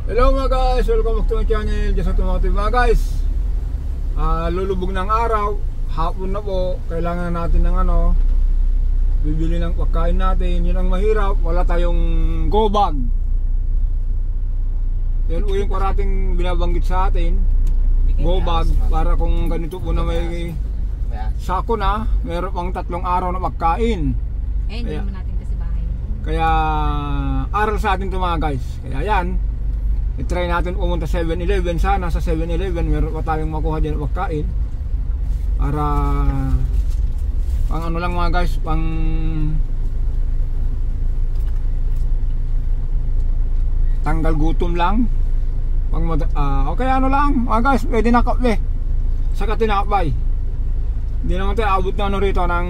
Hello mga guys, welcome back to my channel, Just Automotive mga guys. Lulubog ng araw, hapon na po, kailangan natin ng bibili ng pagkain natin. Yun ang mahirap, wala tayong go bag. Yan po yung parating binabanggit sa atin, go bag, para kung ganito po na may sako na, meron pang 3 araw na pagkain. Hindi naman natin kasi bahay. Kaya aral sa atin ito mga guys. Kaya yan, i-try natin pumunta 7-Eleven. Sana sa 7-Eleven meron pa tayong makuha din ng pagkain. Para pang ano lang mga guys, pang tanggal gutom lang. Pang okay ano lang mga guys, pwede na kape. Saka tinapay. Hindi naman tayo abot na rito ng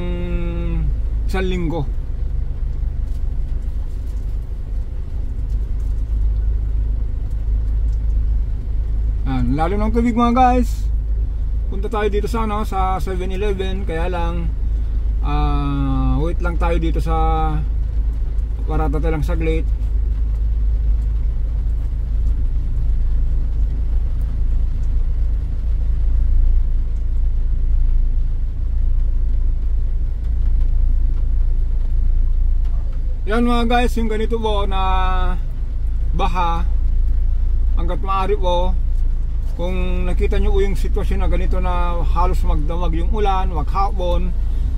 1 linggo. Lalo ng tubig mga guys. Punta tayo dito sa sa 7-Eleven. Kaya lang wait lang tayo dito sa parata tayo lang saglit. Yan mga guys, yung ganito po na baha, hanggat maaari po, kung nakita nyo po yung sitwasyon na ganito na halos magdamag yung ulan, maghapon,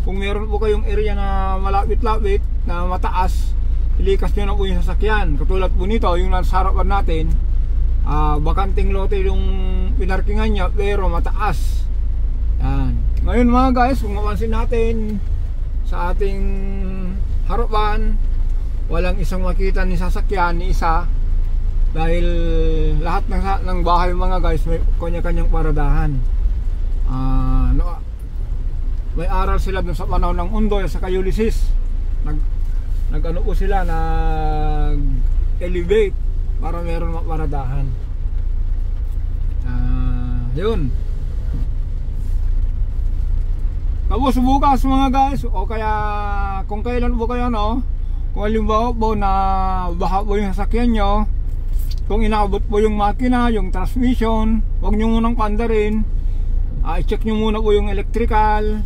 kung meron po kayong area na malapit-lapit na mataas, ilikas nyo na po yung sasakyan. Katulad po nito, yung nasa harapan natin, bakanting lote yung pinarkingan niya pero mataas. Yan. Ngayon mga guys, kung mapansin natin sa ating harapan, walang isang makita ni sasakyan ni isa. Dahil lahat ng bahay mga guys may kanya-kanyang paradahan. May aral sila dun sa panahon ng Undoy sa Ulysses. Nag-ano po sila, nag-elevate para meron maparadahan. Yun. Tapos bukas mga guys, o kaya kung kailan po kayo kung halimbawa po na baha po yung sasakyan nyo, kung inaabot po yung makina, yung transmission, huwag nyo munang pandarin. I-check nyo muna po yung electrical.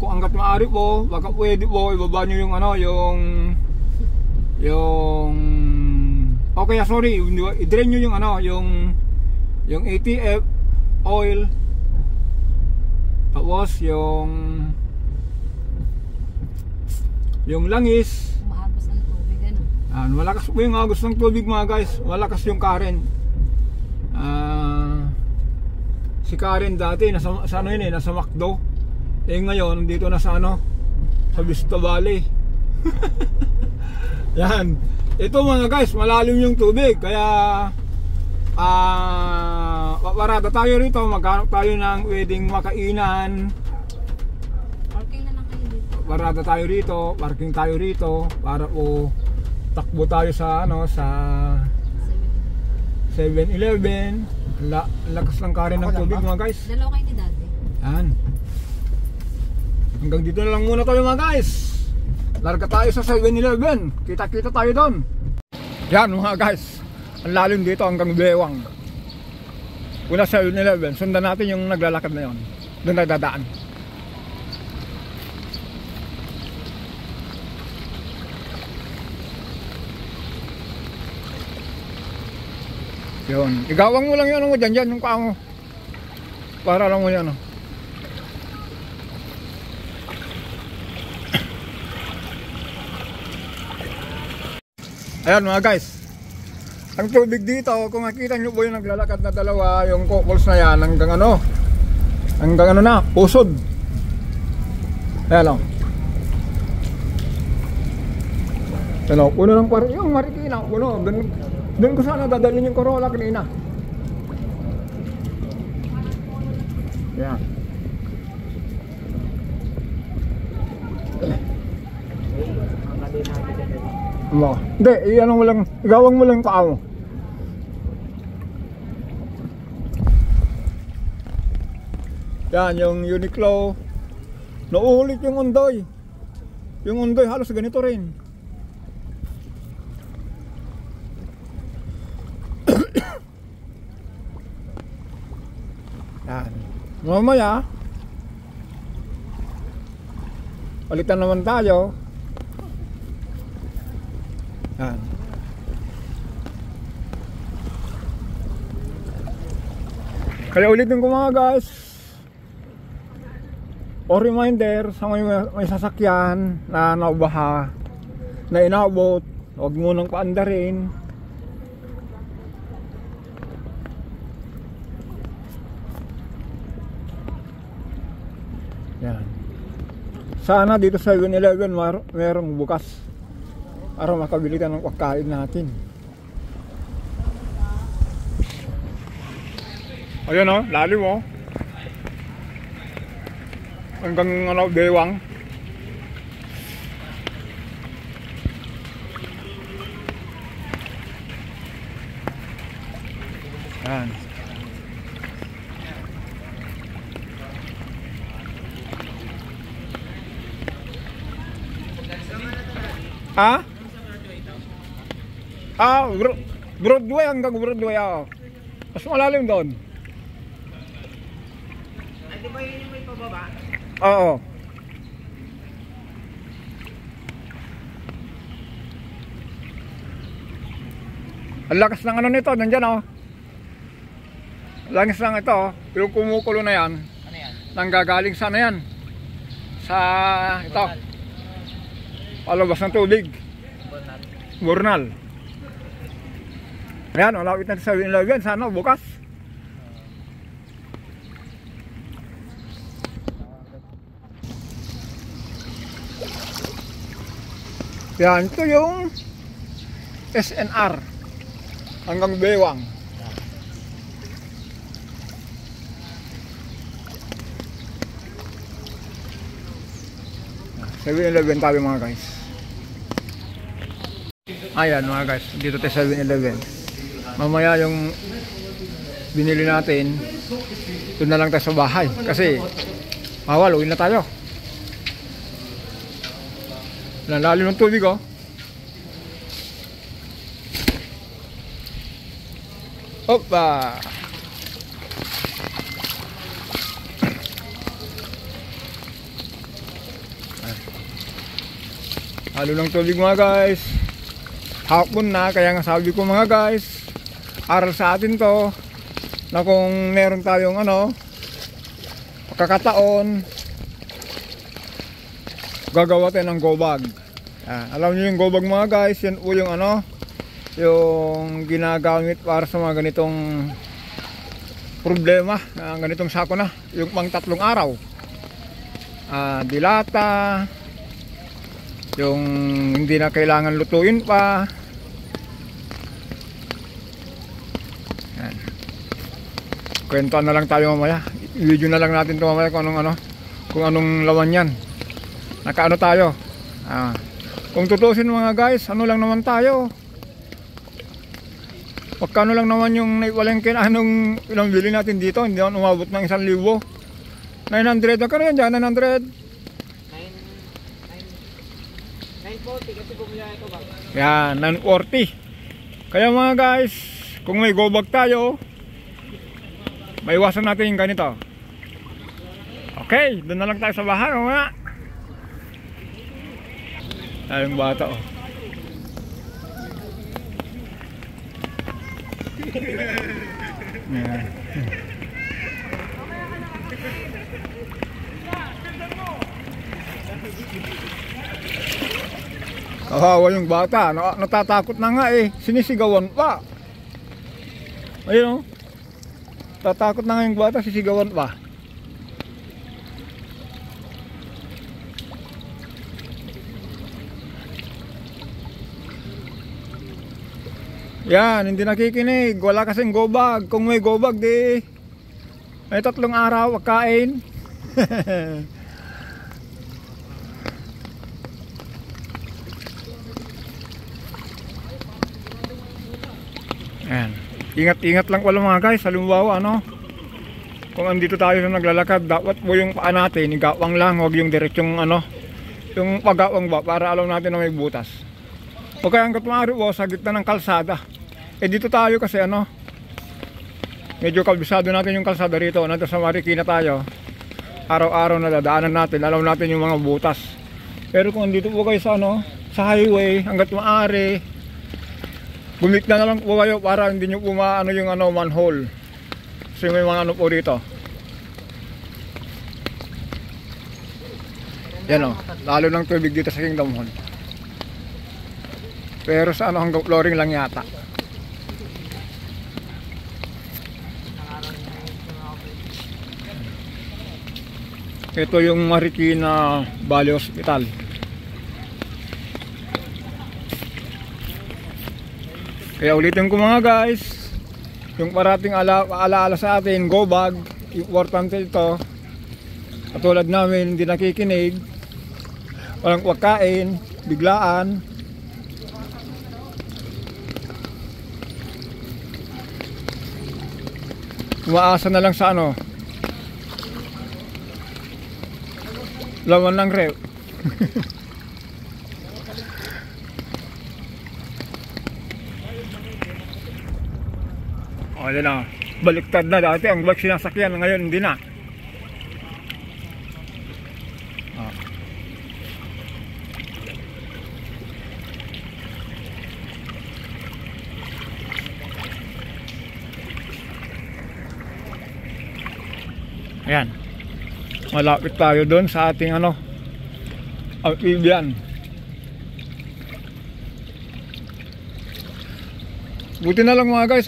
Kung hanggat maaari po, baka pwede po ibaba nyo yung okay, sorry, i-drain nyo yung ATF oil. Tapos yung langis. Malakas po yung agos ng tubig mga guys. Malakas yung current. Si Karen dati nasa nasa McDo. Ngayon dito na sa sa Vista Valley. Yan. Ito mga guys, malalim yung tubig. Kaya paparada tayo rito. Maghanap tayo ng pwedeng makainan. Parking na lang kayo dito. Parada tayo rito, parking tayo rito para po takbo tayo sa sa 7-Eleven. Lakas ng current ng tubig mga guys. Dalawa kayo ni Daddy. Yan. Hanggang dito na lang muna tayo mga guys. Larga tayo sa 7-Eleven. Kita-kita tayo doon. Yan mga guys. Ang lalim dito hanggang Bewang. Una 7-Eleven. Sundan natin yung naglalakad na yon. Doon tayo dadaan. Yun. Igawang mo lang yun dyan yung paa mo. Para lang mo yan Ayan mga guys. Ang tubig dito, kung nakita nyo po yung naglalakad na dalawa, yung couples na yan, hanggang na, pusod. Ayan puno ng yung Marikina, puno. Doon ko sana dadalhin yung Corolla kanina. Yan. Hindi, igawang mo lang paa mo. Yan, yung Uniqlo. Nauulit yung Undoy. Yung Undoy halos ganito rin. Mamaya palitan naman tayo. Yan. Kaya ulitin ko mga guys, o reminder sa may sasakyan na naubaha, na inabot, huwag munang paandarin. Yan. Sana dito sa 7-Eleven merong bukas para makabili ka ng pagkain natin. Ayun o, lalim o. Hanggang ano, bewang. Yan. Ha? Broadway hanggang Broadway ako. Mas malalim doon. Ay, di ba yun yung may pababa? Oo. Ang lakas ng ano nito, nandyan oh. Langis lang ito oh. Yung kumukulo na yan. Ano yan? Nanggagaling sana yan. Sa ito. Palabas ng tubig. Burnal. Ayan, malapit na sa 7-Eleven. Sana bukas. Yan, ito yung SNR hanggang Bewang. 7-Eleven tayo mga guys. Ayan mga guys, dito tayo 7-Eleven. Mamaya yung binili natin, doon na lang tayo sa bahay. Kasi bawal, uwi na tayo. Lalim ng tubig oh. Opa! Halo ng tubig mga guys. Hapon na, kaya nga sabi ko mga guys, aral sa atin to na kung meron tayong ano pagkakataon, gagawa tayo ng go bag. Alam niyo yung go bag mga guys, yan po yung ano, yung ginagamit para sa mga ganitong problema, ganitong sako na, yung pang 3 araw. Dilata, yung hindi na kailangan lutuin pa. Yan. Kwentuhan na lang tayo mamaya. I-video na lang natin ito mamaya kung anong laman yan. Nakaano tayo. Kung tutusin mga guys, ano lang naman tayo. Pagkano lang naman yung naipalengke na anong bili natin dito. Hindi naman umabot ng 1,000. 900, kano yan dyan? 900? 940 kasi bumili ito ba? Yan, 940. Kaya mga guys, kung may go bag tayo, maiwasan natin yung ganito. Okay, doon na lang tayo sa bahay mga. Ayong bata oh. Yan. Kawawa yung bata, natatakot na nga eh, sinisigawan pa. Ayun oh. Tatakot na nga yung bata, sisigawan pa. Yan, hindi nakikinig, wala kasing go bag. Kung may go bag di may 3 araw pagkain. Ayan. Ingat-ingat lang pala mga guys. Halimbawa ano, kung andito tayo na naglalakad, dapat po yung paa natin igawang lang, huwag yung diretsong ano, yung pagawang ba, para alam natin na may butas. O kaya hanggat maaari po sa gitna ng kalsada. Eh dito tayo kasi ano, medyo kabisado natin yung kalsada rito. Nandito sa Marikina tayo. Araw-araw na dadaanan natin, alam natin yung mga butas. Pero kung dito po kayo sa sa highway, hanggat maaari, gumikna na lang po kayo para hindi nyo po maano yung manhole. Kasi may mga po dito. Yan lalo ng tubig dito sa Kingdom Hall. Pero sa hanggang flooring lang yata. Ito yung Marikina Valley Hospital. Kaya ulitin ko mga guys, yung parating alaala sa atin, go bag, importante ito. Katulad namin, hindi nakikinig, walang pagkain, biglaan. Umaasa na lang sa laman ng rep. O yan na, baliktad na. Dati ang bike sinasakyan, ngayon hindi na. Ayan, malapit tayo doon sa ating amphibian. Buti na lang mga guys,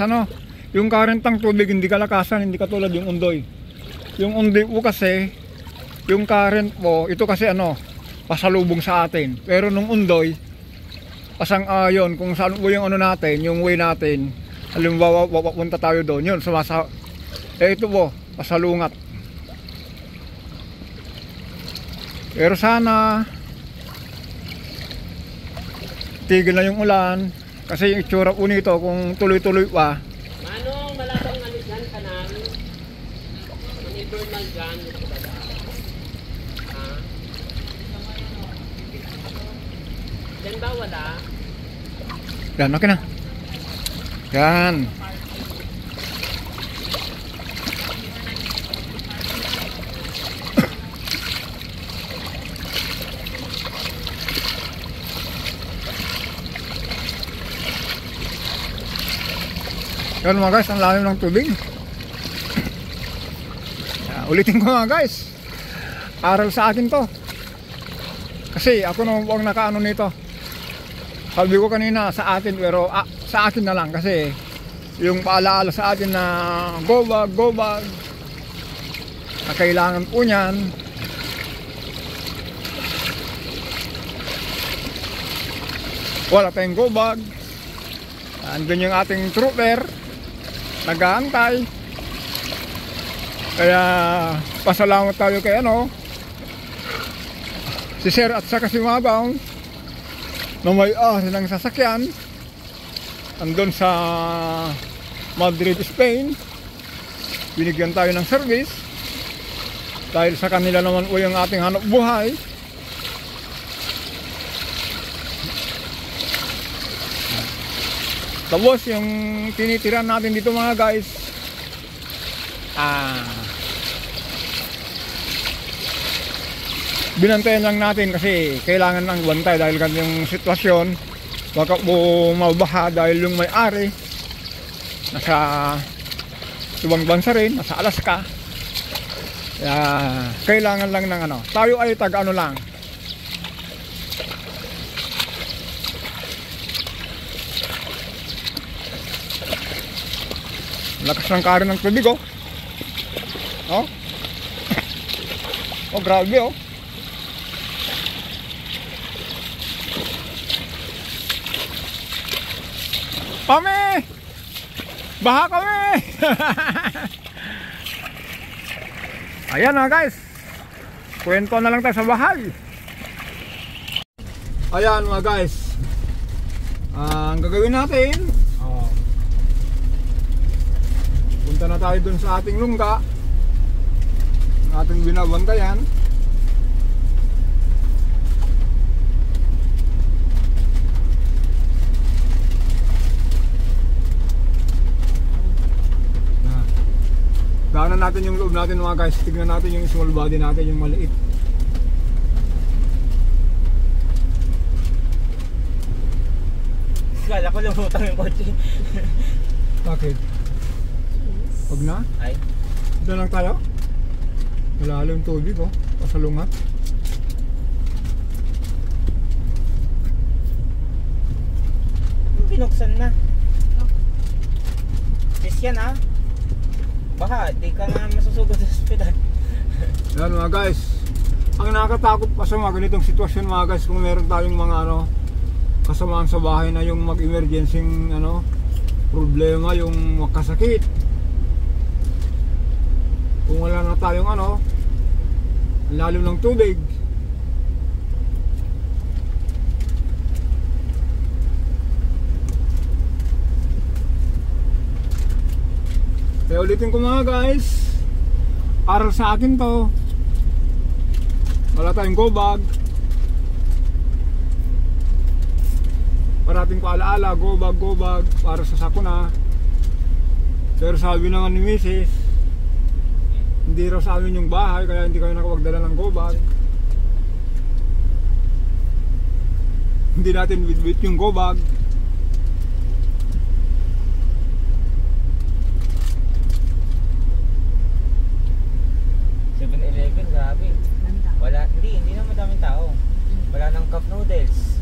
yung karentang tubig hindi kalakasan, hindi katulad yung undoy. Yung undoy po kasi, yung current po, ito kasi pasalubong sa atin. Pero nung undoy, pasang ayon, kung saan po yung natin, yung way natin, halimbawa papunta tayo doon, yun, ito po, pasalungat. Pero sana tigil na yung ulan kasi yung itsura po nito kung tuloy-tuloy pa. Manong malabang dyan kanal. Manipurnal dyan. Dyan ba wala? Yan, okay na. Yan. Yan mga guys, ang lalim ng tubig. Ulitin ko mga guys, aral sa akin to. Kasi ako naman po ang nakaano nito. Sabi ko kanina sa atin, pero sa akin na lang. Kasi yung paalaala sa atin na go bag na kailangan po nyan. Wala tayong go bag. Andun yung ating trooper nag-aantay. Kaya pasalamat tayo kay si Sir at saka si Mabaw na may-ari ng sasakyan andun sa Madrid, Spain. Binigyan tayo ng service dahil sa kanila naman po yung ating hanap buhay. Tapos yung tinitiran natin dito mga guys, binantayan lang natin kasi kailangan ng bantay dahil kanyang sitwasyon. Baka po mabaha dahil yung may-ari nasa ibang bansa rin, nasa Alaska. Kaya kailangan lang ng tayo ay lang. Lakas ng karin ng tubig oh, grabe Kami! Baha kami! Ayan guys, kwento na lang tayo sa bahay. Ayan mga guys, ang gagawin natin, punta na tayo dun sa ating lungga, ating binabantayan. natin yung loob natin mga guys. Tignan natin yung small body natin, yung maliit. Kala ko lumutang yung kotse. Bakit? Huwag na? Ay, Dito lang tayo. Malalim tubig oh. Pasalungat. binuksan na. Yes yan ha. Baka di ka nga masusugod sa ospital. Yan mga guys. Ang nakakatakot pa sa mga ganitong sitwasyon mga guys, kung meron tayong mga kasamaan sa bahay na yung mag-emergency problema, yung makasakit. Kung wala na tayong lalim ng tubig. Kaya ulitin ko mga guys, aral sa akin to. Wala tayong go bag. Parating paalaala, go bag para sa sakuna. Pero sabi naman ni Mrs., hindi raw sa amin yung bahay, kaya hindi kayo nakapagdala ng go bag. Hindi natin bitbit yung go bag. Grabe. Wala, hindi na madaming tao. Wala nang cup noodles.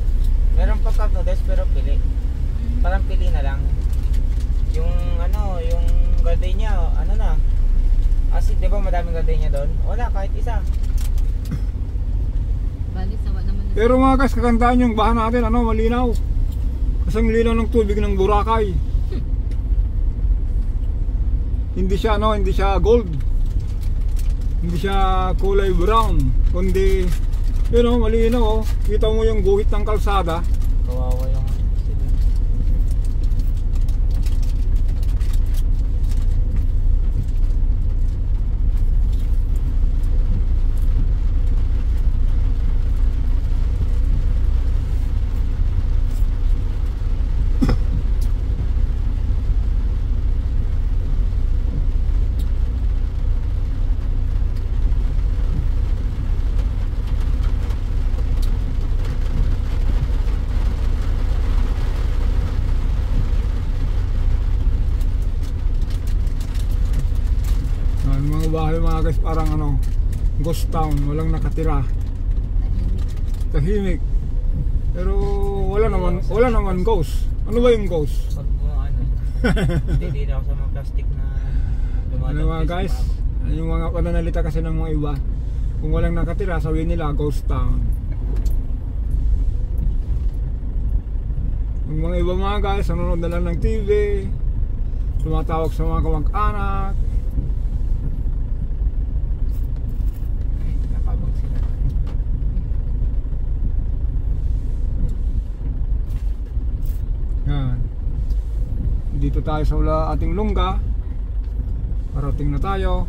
Meron pa cup noodles pero pili. Parang pili na lang. Yung yung gardenia, na. As in, 'di ba madaming gardenia doon? Wala kahit isa. Bali, sawa naman na. Pero mga guys, kagandahan yung bahan natin, malinaw. Kasi ang linaw ng tubig ng Boracay. Hindi siya gold. Hindi siya kulay brown, kundi malinaw kita mo yung guhit ng kalsada. Kawawa yung bahay mga guys, parang ghost town, walang nakatira, tahimik. Pero wala naman ghost. Ano ba yung ghost? Pag hindi na ako sa mga plastic na mga guys, yung mga pananalita kasi ng mga iba, kung walang nakatira, sabihin nila ghost town. Yung mga iba mga guys, nanonood na lang ng TV, tumatawag sa mga kamag-anak. Dito tayo sa ating lungga. Parating na tayo.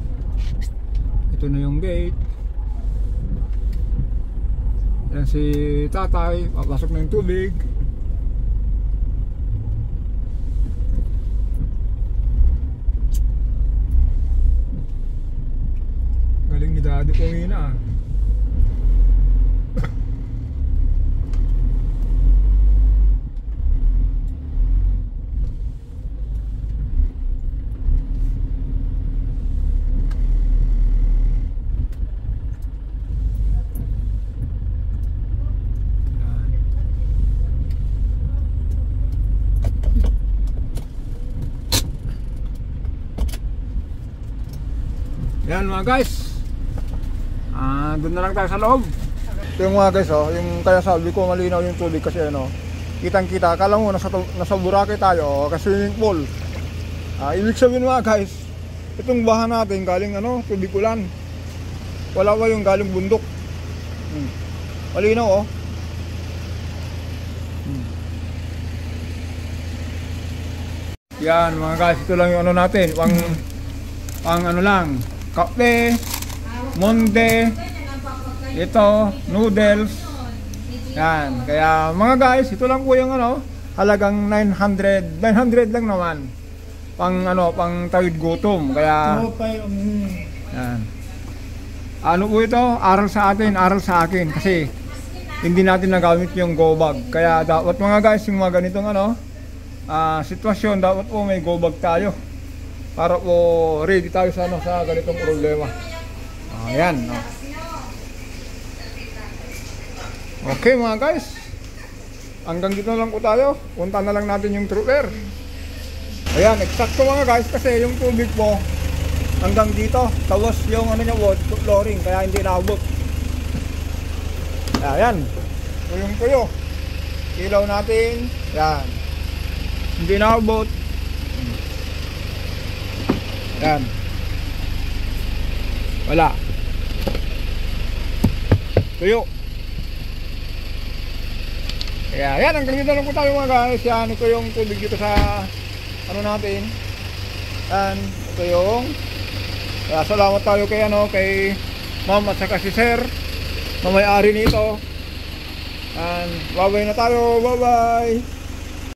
Ito na yung gate. Yan si tatay, papasok na yung tubig. Galing ni daddy ko yun ah. Yan mga guys, doon na lang tayo sa loob. Ito yung mga guys, yung kaya sabi ko malinaw yung tubig kasi kitang kita, akala mo nasa Boracay tayo, kasi swimming pool. Ibig sabihin mga guys, itong baha natin galing tubig ulan. Wala ba yung galing bundok. Malinaw Yan mga guys, ito lang yung natin, pang lang, kape, monde, ito, noodles. Yan, kaya mga guys, ito lang po yung halagang 900 lang naman. pang tawid gutom. Kaya yan. Ano po ito? Aral sa atin, aral sa akin kasi hindi natin nagamit yung go bag. Kaya dapat mga guys, yung mga ganitong sitwasyon, dapat po may go bag tayo para po ready tayo sa ganitong problema. Ayan. Okay mga guys, hanggang dito na lang po tayo. Punta na lang natin yung trooper. Ayan, eksakto mga guys, kasi yung tubig po hanggang dito, tapos yung niya wood flooring, kaya hindi naabot. Ayan, tuyong tuyo. Ilaw natin, yan. Hindi naabot. Yan. Wala. Tuyo. Kaya yan, hanggang dito lang po tayo mga guys. Yan, ito yung tubig dito sa natin. Yan, ito yung kaya salamat tayo kay ma'am at saka si sir na may-ari nito. And bye-bye na tayo. Bye-bye.